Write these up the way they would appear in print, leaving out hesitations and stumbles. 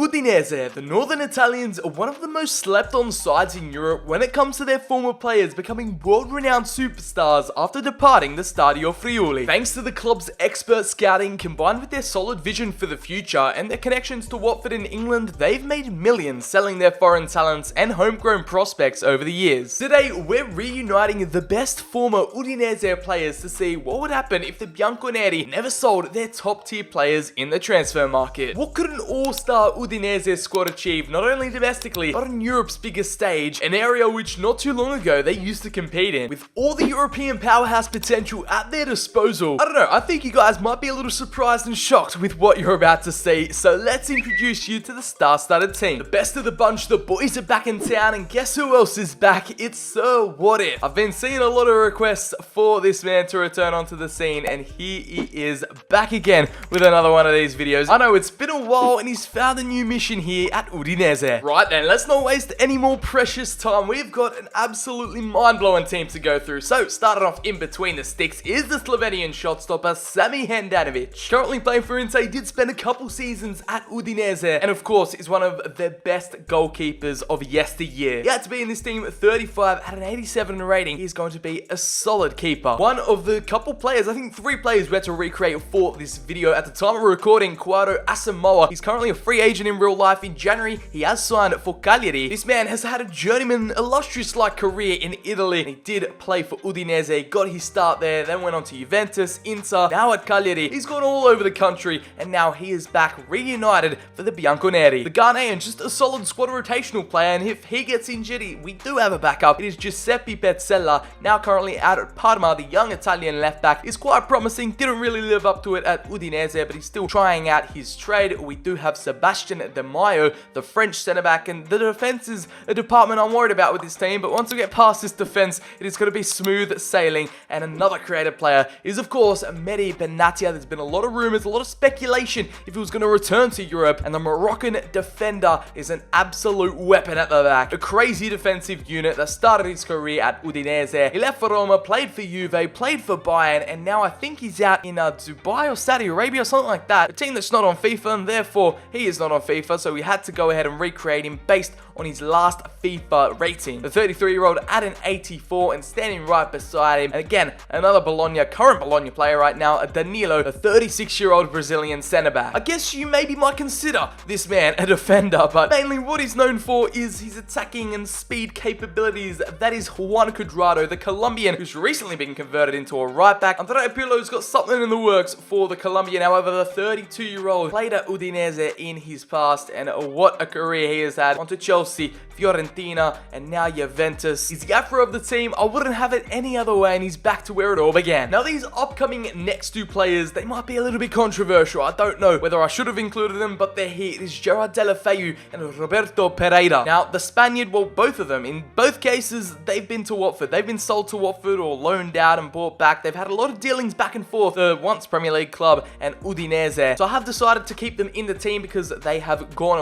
Udinese, the Northern Italians, are one of the most slept on sides in Europe when it comes to their former players becoming world-renowned superstars after departing the Stadio Friuli. Thanks to the club's expert scouting combined with their solid vision for the future and their connections to Watford in England, they've made millions selling their foreign talents and homegrown prospects over the years. Today, we're reuniting the best former Udinese players to see what would happen if the Bianconeri never sold their top-tier players in the transfer market. What could an all-star Udinese squad achieve not only domestically, but on Europe's biggest stage, an area which not too long ago they used to compete in? With all the European powerhouse potential at their disposal, I don't know, I think you guys might be a little surprised and shocked with what you're about to see, so let's introduce you to the star-studded team. The best of the bunch, the boys are back in town, and guess who else is back? It's Sir What If. I've been seeing a lot of requests for this man to return onto the scene, and here he is back again with another one of these videos. I know it's been a while, and he's found a new mission here at Udinese. Right then, let's not waste any more precious time. We've got an absolutely mind-blowing team to go through. So, starting off in between the sticks is the Slovenian shot stopper Sami Handanovic. Currently playing for Inter, he did spend a couple seasons at Udinese, and of course is one of the best goalkeepers of yesteryear. He had to be in this team at 35 at an 87 rating. He's going to be a solid keeper. One of the couple players, I think 3 players we had to recreate for this video at the time of recording, Quadro Asamoah. He's currently a free agent in real life. In January, he has signed for Cagliari. This man has had a journeyman, illustrious-like career in Italy. He did play for Udinese, got his start there, then went on to Juventus, Inter, now at Cagliari. He's gone all over the country, and now he is back reunited for the Bianconeri. The Ghanaian, just a solid squad rotational player, and if he gets injured, we do have a backup. It is Giuseppe Pezzella, now currently out at Parma. The young Italian left-back is quite promising, didn't really live up to it at Udinese, but he's still trying out his trade. We do have Sebastian De Maio, the French centre-back, and the defence is a department I'm worried about with this team, but once we get past this defence, it is going to be smooth sailing. And another creative player is, of course, Mehdi Benatia. There's been a lot of rumours, a lot of speculation if he was going to return to Europe, and the Moroccan defender is an absolute weapon at the back. A crazy defensive unit that started his career at Udinese. He left for Roma, played for Juve, played for Bayern, and now I think he's out in Dubai or Saudi Arabia or something like that. A team that's not on FIFA, and therefore he is not on FIFA, so we had to go ahead and recreate him based on his last FIFA rating. The 33-year-old at an 84 and standing right beside him. And again, another current Bologna player right now, Danilo, a 36-year-old Brazilian centre-back. I guess you maybe might consider this man a defender, but mainly what he's known for is his attacking and speed capabilities. That is Juan Cuadrado, the Colombian, who's recently been converted into a right-back. Andrea Pirlo's got something in the works for the Colombian. However, the 32-year-old played at Udinese in his past, and what a career he has had. Onto Chelsea, Fiorentina, and now Juventus. He's the afro of the team. I wouldn't have it any other way, and he's back to where it all began. Now, these upcoming next 2 players, they might be a little bit controversial. I don't know whether I should have included them, but they're here. It is Gerard Deulofeu and Roberto Pereira. Now, the Spaniard, well, both of them, in both cases, they've been to Watford. They've been sold to Watford or loaned out and bought back. They've had a lot of dealings back and forth, the once Premier League club and Udinese. So I have decided to keep them in the team because they have gone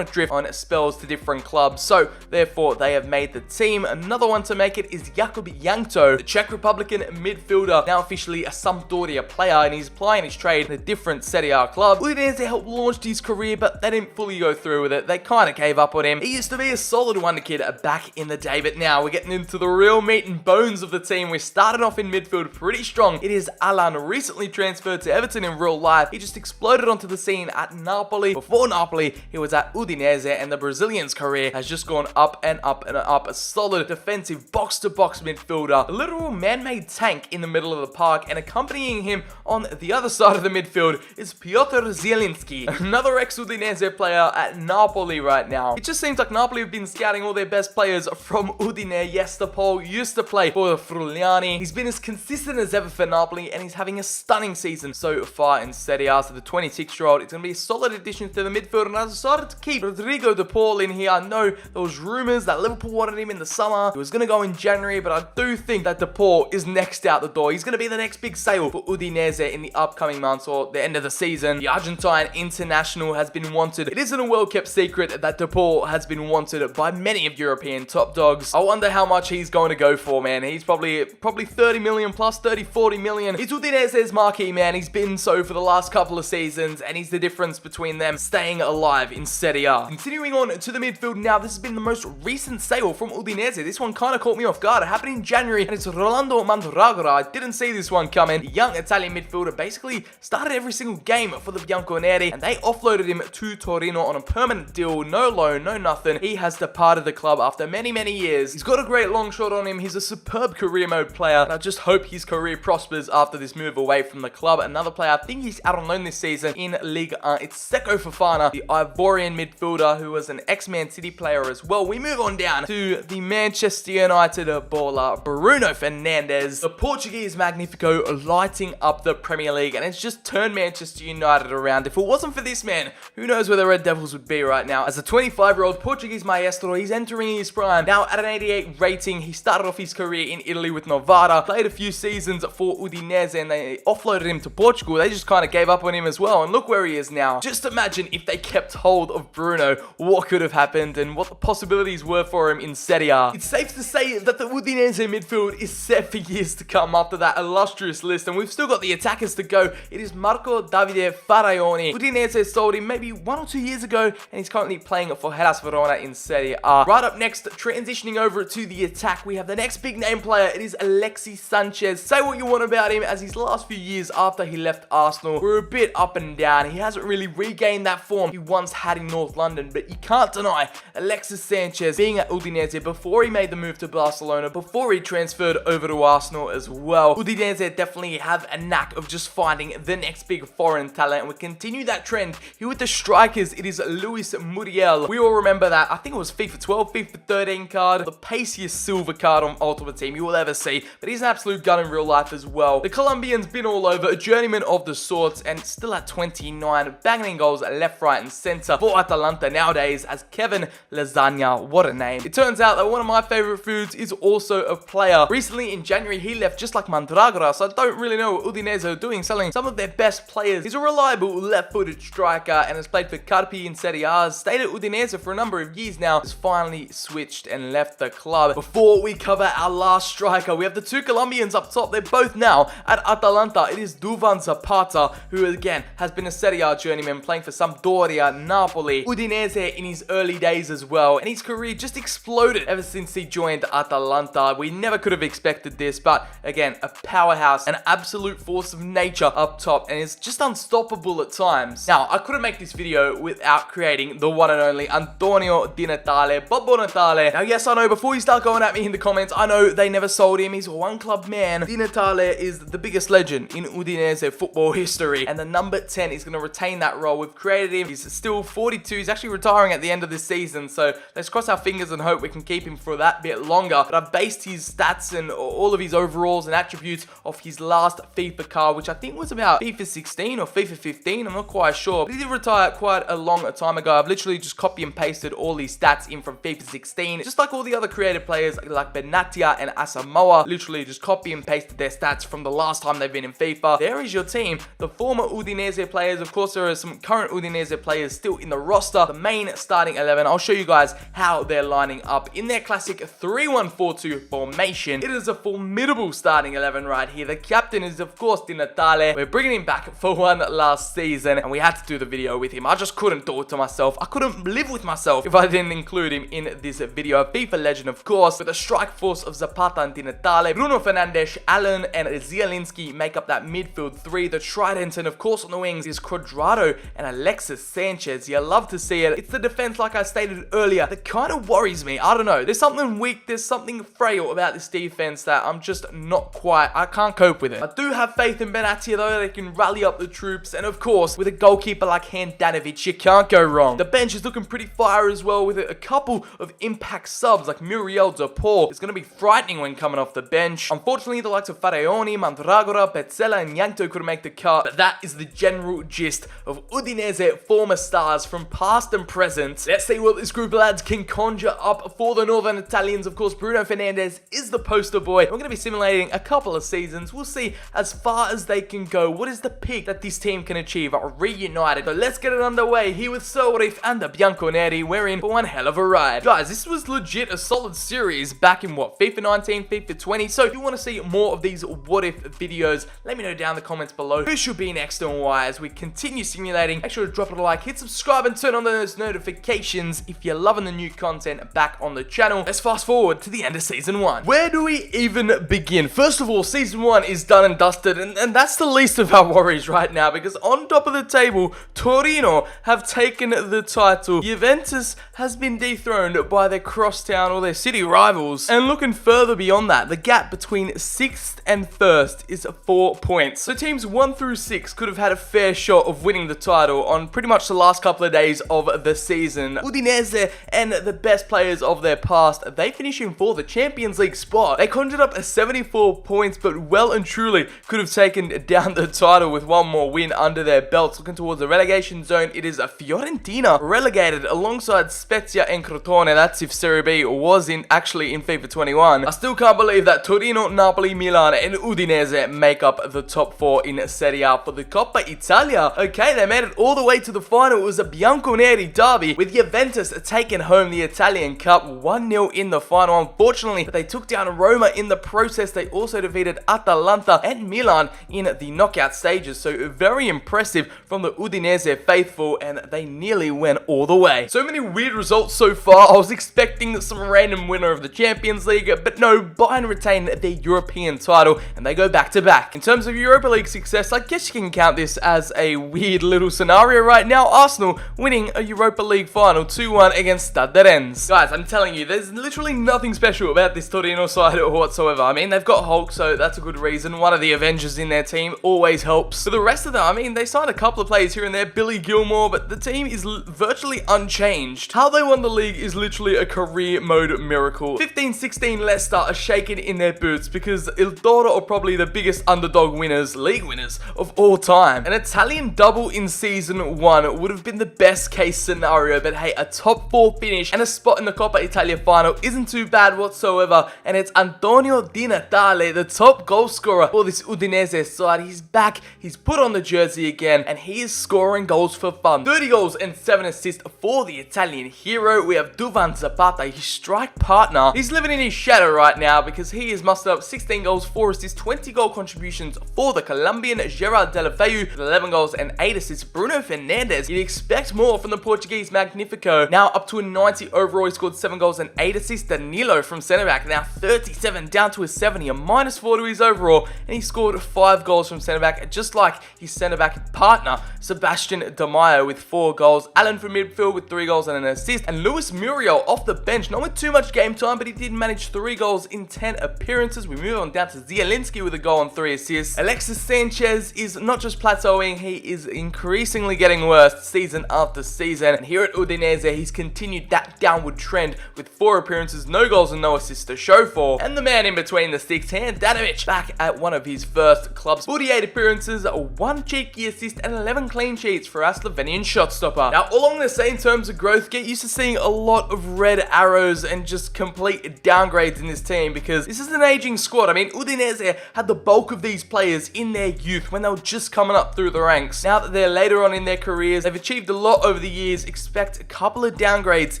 adrift on spells to different clubs. So, therefore, they have made the team. Another one to make it is Jakub Jankto, the Czech Republican midfielder, now officially a Sampdoria player, and he's plying his trade in a different Serie A club. Udinese helped launch his career, but they didn't fully go through with it. They kind of gave up on him. He used to be a solid wonder kid back in the day, but now we're getting into the real meat and bones of the team. We started off in midfield pretty strong. It is Alan, recently transferred to Everton in real life. He just exploded onto the scene at Napoli. Before Napoli, he was at Udinese, and the Brazilian's career has just gone up and up and up. A solid defensive box-to-box midfielder, a literal man-made tank in the middle of the park, and accompanying him on the other side of the midfield is Piotr Zielinski, another ex-Udinese player at Napoli right now. It just seems like Napoli have been scouting all their best players from Udine. Yes, the Pole used to play for the Friulani. He's been as consistent as ever for Napoli, and he's having a stunning season so far in Serie A. So the 26-year-old, it's going to be a solid addition to the midfield, and I decided to keep Rodrigo De Paul in here. I know there was rumours that Liverpool wanted him in the summer. He was going to go in January, but I do think that De Paul is next out the door. He's going to be the next big sale for Udinese in the upcoming months or the end of the season. The Argentine international has been wanted. It isn't a well-kept secret that De Paul has been wanted by many of European top dogs. I wonder how much he's going to go for, man. He's probably 30 million plus, 30, 40 million. He's Udinese's marquee, man. He's been so for the last couple of seasons, and he's the difference between them staying alive in Serie A. Continuing on to the midfield now, this has been the most recent sale from Udinese. This one kind of caught me off guard. It happened in January, and it's Rolando Mandragora. I didn't see this one coming. The young Italian midfielder basically started every single game for the Bianconeri, and they offloaded him to Torino on a permanent deal. No loan, no nothing. He has departed the club after many, many years. He's got a great long shot on him. He's a superb career mode player, and I just hope his career prospers after this move away from the club. Another player, I think he's out on loan this season in Liga 1. It's Seko Fofana, the Ivorian midfielder who was an ex-Man City player as well. We move on down to the Manchester United baller, Bruno Fernandes. The Portuguese Magnifico lighting up the Premier League, and it's just turned Manchester United around. If it wasn't for this man, who knows where the Red Devils would be right now. As a 25-year-old Portuguese maestro, he's entering his prime. Now at an 88 rating, he started off his career in Italy with Novara, played a few seasons for Udinese, and they offloaded him to Portugal. They just kind of gave up on him as well, and look where he is now. Just imagine if they kept hold of Bruno, what could have happened and what the possibilities were for him in Serie A. It's safe to say that the Udinese midfield is set for years to come after that illustrious list, and we've still got the attackers to go. It is Marco Davide Faraoni. Udinese sold him maybe 1 or 2 years ago, and he's currently playing for Hellas Verona in Serie A. Right up next, transitioning over to the attack, we have the next big name player. It is ALexis Sanchez. Say what you want about him, as his last few years after he left Arsenal were a bit up and down. He hasn't really regained that form he once had in North London, but you can't deny ALexis Sanchez being at Udinese before he made the move to Barcelona, before he transferred over to Arsenal as well. Udinese definitely have a knack of just finding the next big foreign talent, and we continue that trend here with the strikers. It is Luis Muriel. We all remember that, I think it was FIFA 12, FIFA 13 card, the paciest silver card on Ultimate Team you will ever see, but he's an absolute gun in real life as well. The Colombian's been all over, a journeyman of the sorts, and still at 29, banging in goals left, right, and center for Atalanta nowadays as Kevin Lasagna. What a name. It turns out that one of my favorite foods is also a player. Recently in January, he left just like Mandragora, so I don't really know what Udinese are doing, selling some of their best players. He's a reliable left-footed striker and has played for Carpi in Serie A, stayed at Udinese for a number of years now, has finally switched and left the club. Before we cover our last striker, we have the two Colombians up top. They're both now at Atalanta. It is Duvan Zapata, who again has been a Serie A journeyman, playing for Sampdoria, Napoli, Udinese in his early days as well, and his career just exploded ever since he joined Atalanta. We never could have expected this, but again, a powerhouse, an absolute force of nature up top, and is just unstoppable at times. Now, I couldn't make this video without creating the one and only Antonio Di Natale, Babbo Natale. Now, yes, I know, before you start going at me in the comments, I know they never sold him. He's a one-club man. Di Natale is the biggest legend in Udinese football history, and the number 10 is going to retain that role. We've created him. He's still 42. He's actually retiring at the end of this season, so let's cross our fingers and hope we can keep him for that bit longer. But I've based his stats and all of his overalls and attributes off his last FIFA card, which I think was about FIFA 16 or FIFA 15. I'm not quite sure, but he did retire quite a long time ago. I've literally just copy and pasted all these stats in from FIFA 16, just like all the other creative players like Benatia and Asamoah. Literally just copy and pasted their stats from the last time they've been in FIFA. There is your team, the former Udinese players. Of course, there are some current Udinese players still in the roster. The main starting 11, I'll show you guys how they're lining up in their classic 3-1-4-2 formation. It is a formidable starting 11 right here. The captain is, of course, Di Natale. We're bringing him back for one last season, and we had to do the video with him. I just couldn't do it to myself. I couldn't live with myself if I didn't include him in this video. A FIFA legend, of course, with a strike force of Zapata and Di Natale. Bruno Fernandes, Allen, and Zielinski make up that midfield three. The trident, and of course on the wings is Cuadrado and ALexis Sanchez. You love to see it. It's the defense, like I stated earlier, that kind of worries me. I don't know. There's something weak, there's something frail about this defense that I'm just not quite, I can't cope with it. I do have faith in Benatia though. They can rally up the troops, and of course, with a goalkeeper like Handanovic, you can't go wrong. The bench is looking pretty fire as well, with a couple of impact subs like Muriel de Paul. It's going to be frightening when coming off the bench. Unfortunately, the likes of Faraoni, Mandragora, Petzela, and Yankto couldn't make the cut, but that is the general gist of Udinese former stars from past and present. Let's see what this group of lads can conjure up for the Northern Italians. Of course, Bruno Fernandes is the poster boy. We're going to be simulating a couple of seasons. We'll see as far as they can go. What is the peak that this team can achieve reunited? So let's get it underway here with Sorif and the Bianconeri. We're in for one hell of a ride. Guys, this was legit a solid series back in what, FIFA 19, FIFA 20. So if you want to see more of these what if videos, let me know down in the comments below who should be next and why as we continue simulating. Make sure to drop it a like like, hit subscribe and turn on those notifications if you're loving the new content back on the channel. Let's fast forward to the end of Season 1. Where do we even begin? First of all, Season 1 is done and dusted, and that's the least of our worries right now, because on top of the table, Torino have taken the title. Juventus has been dethroned by their crosstown or their city rivals. And looking further beyond that, the gap between 6th and 1st is 4 points. So teams 1 through 6 could have had a fair shot of winning the title on pretty much the last couple of days of the season. Udinese and the best players of their past, they finishing for the Champions League spot. They conjured up 74 points, but well and truly could have taken down the title with one more win under their belts. Looking towards the relegation zone, it is Fiorentina relegated alongside Spezia and Crotone. That's if Serie B was actually in FIFA 21. I still can't believe that Torino, Napoli, Milan and Udinese make up the top 4 in Serie A. For the Coppa Italia, okay, they made it all the way to the final. It was a bianconeri derby with Juventus taking home the Italian Cup 1-0 in the final. Unfortunately, they took down Roma in the process. They also defeated Atalanta and Milan in the knockout stages. So very impressive from the Udinese faithful, and they nearly went all the way. So many weird results so far. I was expecting some random winner of the Champions League, but no, Bayern retain their European title and they go back to back. In terms of Europa League success, I guess you can count this as a weird little scenario right now. Arsenal winning a Europa League final 2-1 against Stade Rennes. Guys, I'm telling you, there's literally nothing special about this Torino side whatsoever. I mean, they've got Hulk, so that's a good reason. One of the Avengers in their team always helps. For the rest of them, I mean, they signed a couple of players here and there, Billy Gilmore, but the team is virtually unchanged. How they won the league is literally a career mode miracle. 15-16 Leicester are shaking in their boots because Il Toro are probably the biggest underdog winners, league winners of all time. An Italian double in Season 1 would have been the best case scenario, but hey, a top 4 finish and a spot in the Coppa Italia final isn't too bad whatsoever. And it's Antonio Di Natale, the top goal scorer for this Udinese side. He's back, he's put on the jersey again, and he is scoring goals for fun. 30 goals and 7 assists for the Italian hero. We have Duvan Zapata, his strike partner. He's living in his shadow right now because he has mustered up 16 goals, 4 assists, 20 goal contributions for the Colombian Gerard Deulofeu with 11 goals and 8 assists. Bruno Fernandes, you'd expect more from the Portuguese Magnifico. Now up to a 90 overall, he scored 7 goals and 8 assists. Danilo from centre-back, now 37 down to a 70, a -4 to his overall, and he scored 5 goals from centre-back, just like his centre-back partner, Sebastian De Maio, with 4 goals. Allen from midfield with 3 goals and an assist, and Luis Muriel off the bench, not with too much game time, but he did manage 3 goals in 10 appearances. We move on down to Zielinski with a goal and 3 assists. ALexis Sanchez is not just plateauing, he is increasingly getting worse season after season, and here at Udinese, he's continued that downward trend with 4 appearances, no goals and no assists to show for. And the man in between the sticks, Handanovic, back at one of his first clubs. 48 appearances, 1 cheeky assist, and 11 clean sheets for our Slovenian shot stopper. Now, along the same terms of growth, get used to seeing a lot of red arrows and just complete downgrades in this team, because this is an aging squad. I mean, Udinese had the bulk of these players in their youth when they were just coming up through the ranks. Now that they're later on in their careers, they've achieved a lot over the years. Expect a couple of downgrades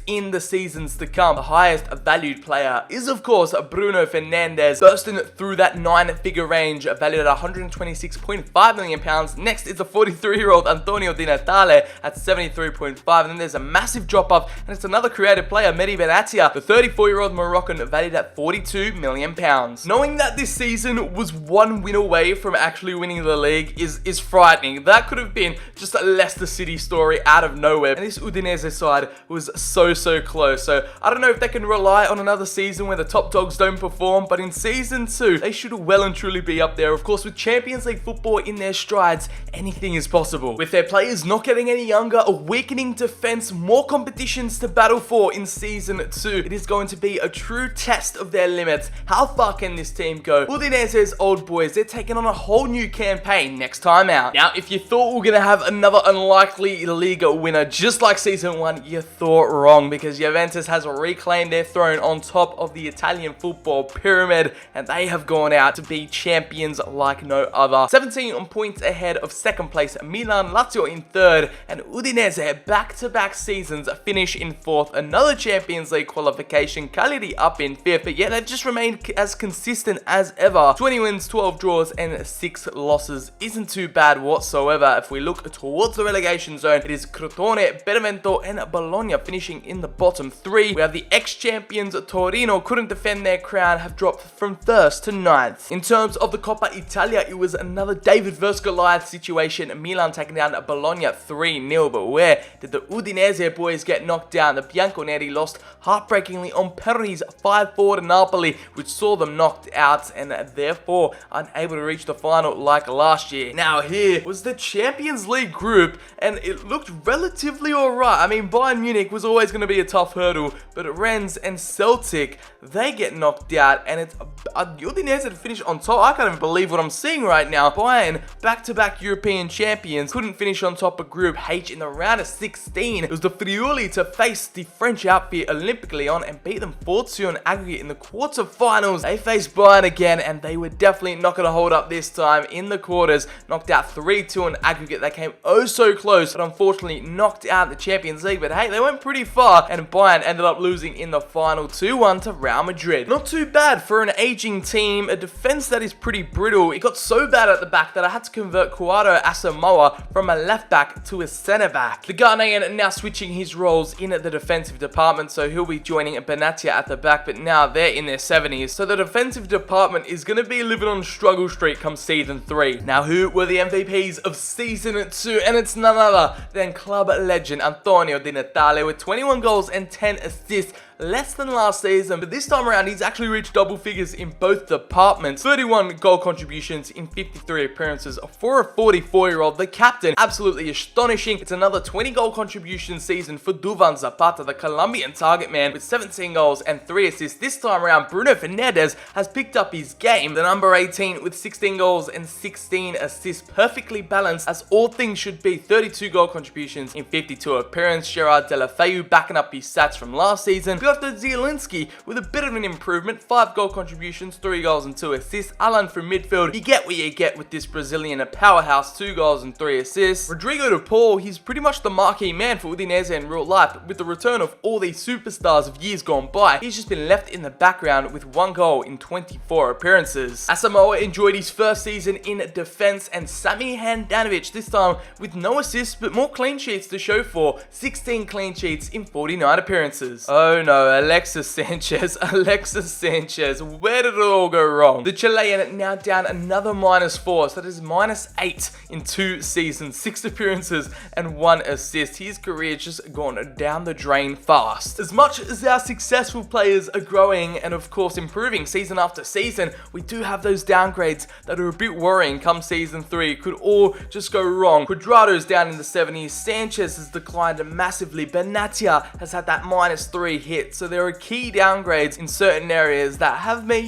in the seasons to come. The highest valued player is, of course, Bruno Fernandes, bursting through that 9-figure range, valued at £126.5 million. Next is the 43-year-old Antonio Di Natale at 73.5, and then there's a massive drop-off, and it's another creative player, Mehdi Benatia, the 34-year-old Moroccan, valued at £42 million. Knowing that this season was 1 win away from actually winning the league is frightening. That could have been just a Leicester City story out of nowhere, and this Udinese side was so close. So I don't know if they can rely on another season where the top dogs don't perform, but in Season 2, they should well and truly be up there. Of course, with Champions League football in their strides, anything is possible. With their players not getting any younger, a weakening defense, more competitions to battle for in Season 2, it is going to be a true test of their limits. How far can this team go? Udinese's old boys, they're taking on a whole new campaign next time out. Now, if you thought we were going to have another unlikely Liga winner just like Season 1, you thought wrong, because Juventus has reclaimed their throne on top of the Italian football pyramid, and they have gone out to be champions like no other. 17 points ahead of second place Milan, Lazio in third, and Udinese back-to-back seasons finish in fourth. Another Champions League qualification, Cagliari up in fifth, but yet they've just remained as consistent as ever. 20 wins, 12 draws, and 6 losses isn't too bad whatsoever. If we look towards the relegation relegation zone. It is Crotone, Benevento, and Bologna finishing in the bottom 3. We have the ex-champions Torino, couldn't defend their crown, have dropped from 1st to 9th. In terms of the Coppa Italia, it was another David vs Goliath situation. Milan taking down Bologna 3-0, but where did the Udinese boys get knocked down? The Bianconeri lost heartbreakingly on penalties 5-4 to Napoli, which saw them knocked out and therefore unable to reach the final like last year. Now here was the Champions League group, and it looked relatively alright. I mean, Bayern Munich was always going to be a tough hurdle, but Rennes and Celtic, they get knocked out, and it's Udinese to finish on top. I can't even believe what I'm seeing right now. Bayern, back-to-back European champions, couldn't finish on top of Group H in the round of 16. It was the Friuli to face the French outfit Olympique Lyon and beat them 4-2 on aggregate in the quarterfinals. They faced Bayern again, and they were definitely not going to hold up this time in the quarters. Knocked out 3-2 on aggregate. They came oh so close, but unfortunately knocked out the Champions League. But hey, they went pretty far, and Bayern ended up losing in the final 2-1 to Real Madrid. Not too bad for an aging team, a defense that is pretty brittle. It got so bad at the back that I had to convert Kouado Asamoah from a left back to a centre back. The Ghanaian now switching his roles in the defensive department, so he'll be joining Benatia at the back, but now they're in their 70s, so the defensive department is going to be living on struggle street come season 3. Now, who were the MVPs of season 2? And it's none other than club legend Antonio Di Natale with 21 goals and 10 assists. Less than last season, but this time around he's actually reached double figures in both departments. 31 goal contributions in 53 appearances for a 44-year-old. The captain, absolutely astonishing. It's another 20 goal contribution season for Duvan Zapata, the Colombian target man, with 17 goals and 3 assists. This time around, Bruno Fernandes has picked up his game. The number 18 with 16 goals and 16 assists, perfectly balanced as all things should be. 32 goal contributions in 52 appearances. Gerard Deulofeu backing up his stats from last season. We got the Zielinski with a bit of an improvement. 5 goal contributions, 3 goals and 2 assists. Alan from midfield, you get what you get with this Brazilian powerhouse, 2 goals and 3 assists. Rodrigo de Paul, he's pretty much the marquee man for Udinese in real life, but with the return of all these superstars of years gone by, he's just been left in the background with 1 goal in 24 appearances. Asamoah enjoyed his first season in defense, and Sami Handanovic this time with no assists but more clean sheets to show for. 16 clean sheets in 49 appearances. Oh no, ALexis Sanchez, where did it all go wrong? The Chilean now down another -4, so that is -8 in 2 seasons, 6 appearances and 1 assist. His career just gone down the drain fast. As much as our successful players are growing and of course improving season after season, we do have those downgrades that are a bit worrying come season 3. Could all just go wrong. Cuadrado's down in the 70s, Sanchez has declined massively, Benatia has had that -3 hit, so there are key downgrades in certain areas that have me,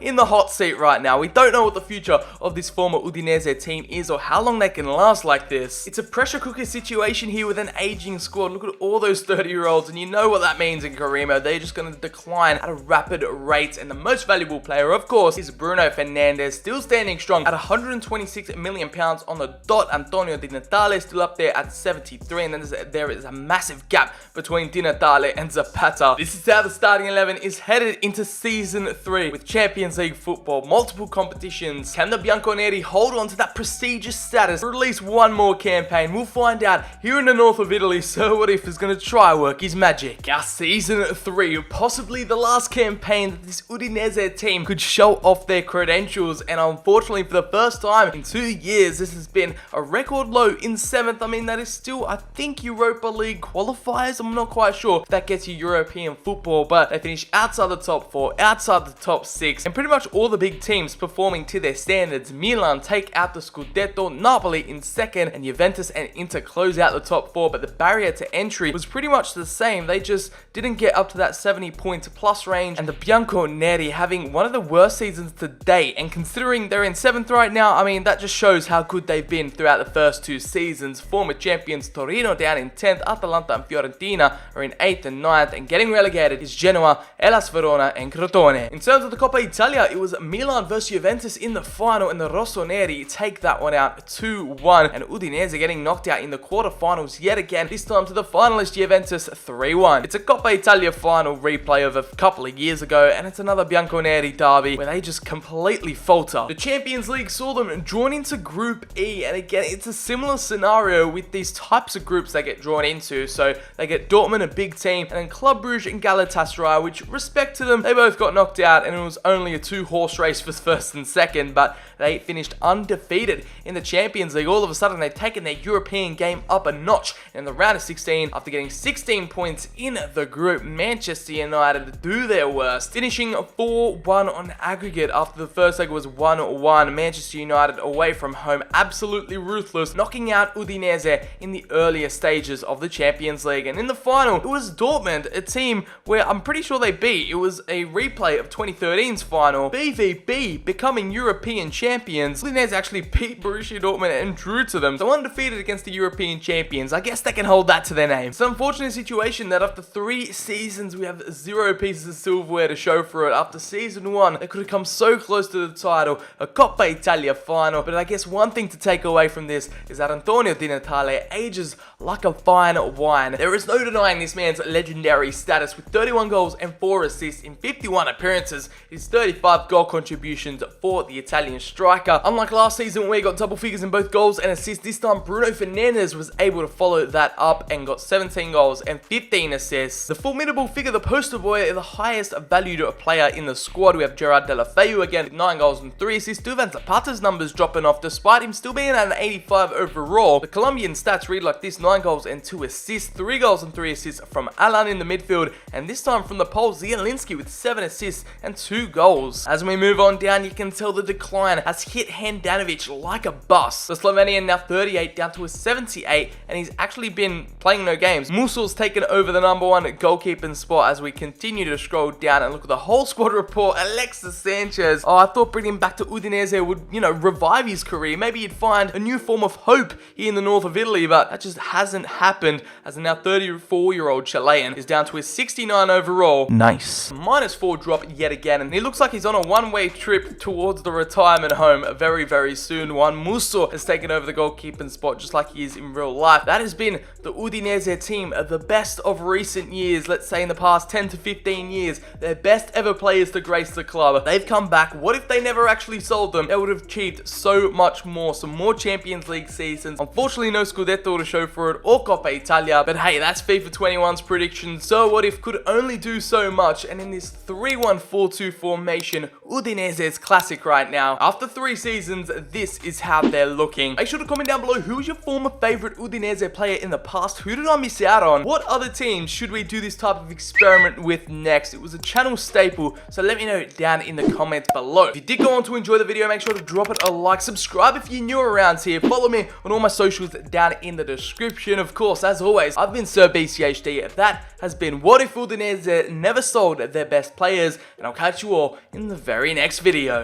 in the hot seat right now. We don't know what the future of this former Udinese team is or how long they can last like this. It's a pressure cooker situation here with an aging squad. Look at all those 30-year-olds, and you know what that means in Carimo. They're just going to decline at a rapid rate, and the most valuable player, of course, is Bruno Fernandes, still standing strong at £126 million on the dot. Antonio Di Natale still up there at 73, and then there is a massive gap between Di Natale and Zapata. This is how the starting 11 is headed into season 3 with Champions League football, multiple competitions. Can the Bianconeri hold on to that prestigious status for at least one more campaign? We'll find out here in the north of Italy. So What If is going to try work his magic. Our season 3, possibly the last campaign that this Udinese team could show off their credentials, and unfortunately for the first time in 2 years, this has been a record low in 7th. I mean, that is still, I think, Europa League qualifiers. I'm not quite sure if that gets you European football, but they finish outside the top 4, outside the top 6, and pretty much all the big teams performing to their standards. Milan take out the Scudetto, Napoli in 2nd, and Juventus and Inter close out the top 4, but the barrier to entry was pretty much the same. They just didn't get up to that 70-point plus range, and the Bianconeri having one of the worst seasons to date, and considering they're in 7th right now, I mean, that just shows how good they've been throughout the first 2 seasons. Former champions Torino down in 10th, Atalanta and Fiorentina are in 8th and 9th, and getting relegated is Genoa, Hellas Verona and Crotone. In terms of the Coppa Italia, it was Milan versus Juventus in the final, and the Rossoneri take that one out 2-1, and Udinese getting knocked out in the quarterfinals yet again, this time to the finalist Juventus 3-1. It's a Coppa Italia final replay of a couple of years ago, and it's another Bianconeri derby where they just completely falter. The Champions League saw them drawn into Group E, and again, it's a similar scenario with these types of groups they get drawn into. So they get Dortmund, a big team, and then Club Brugge and Galatasaray, which, respect to them, they both got knocked out, and it was only a 2-horse race for first and second, but they finished undefeated in the Champions League. All of a sudden, they've taken their European game up a notch in the round of 16 after getting 16 points in the group. Manchester United do their worst, finishing 4-1 on aggregate after the first leg was 1-1. Manchester United away from home, absolutely ruthless, knocking out Udinese in the earlier stages of the Champions League. And in the final, it was Dortmund, a team where I'm pretty sure they beat. It was a replay of 2013's final. BVB becoming European champions. Udinese actually beat Borussia Dortmund and drew to them, so undefeated against the European champions. I guess they can hold that to their name. It's an unfortunate situation that after 3 seasons, we have 0 pieces of silverware to show for it. After season 1, they could have come so close to the title, a Coppa Italia final. But I guess one thing to take away from this is that Antonio Di Natale ages like a fine wine. There is no denying this man's legendary status with 31 goals and 4 assists in 51 appearances. His 35 goal contributions for the Italian striker. Unlike last season where he got double figures in both goals and assists, this time Bruno Fernandes was able to follow that up and got 17 goals and 15 assists. The formidable figure, the poster boy, the highest valued player in the squad. We have Gerard Deulofeu again with 9 goals and 3 assists. Duvan Zapata's numbers dropping off despite him still being at an 85 overall. The Colombian stats read like this: 9 goals and 2 assists, 3 goals and 3 assists from Alan in the midfield, and this time from the Pole, Zielinski with 7 assists and 2 goals. As we move on down, you can tell the decline has hit Handanovic like a bus. The Slovenian now 38 down to a 78, and he's actually been playing no games. Musil's taken over the number 1 goalkeeping spot as we continue to scroll down and look at the whole squad report. ALexis Sanchez. Oh, I thought bringing him back to Udinese would, revive his career. Maybe he'd find a new form of hope here in the north of Italy, but that just hasn't happened, as the now 34-year-old Chilean is down to his 69 overall. Nice. -4 drop yet again, and he looks like he's on a one-way trip towards the retirement home very, very soon. Juan Musso has taken over the goalkeeping spot just like he is in real life. That has been the Udinese team, the best of recent years, let's say in the past 10 to 15 years. Their best ever players to grace the club. They've come back. What if they never actually sold them? They would have achieved so much more. Some more Champions League seasons. Unfortunately, no Scudetto to show for it or Coppa Italia, but hey, that's FIFA 21's prediction. So what if could only do so much, and in this 3-1-4-2 formation, Udinese is classic right now. After 3 seasons, this is how they're looking. Make sure to comment down below who is your former favorite Udinese player in the past. Who did I miss out on? What other teams should we do this type of experiment with next? It was a channel staple, so let me know down in the comments below. If you did go on to enjoy the video, make sure to drop it a like, subscribe if you're new around here, follow me on all my socials down in the description. Of course, as always, I've been Sir BCHD. That has been What If Udinese Never Sold Their Best Players, and I'll catch you all in the very next video.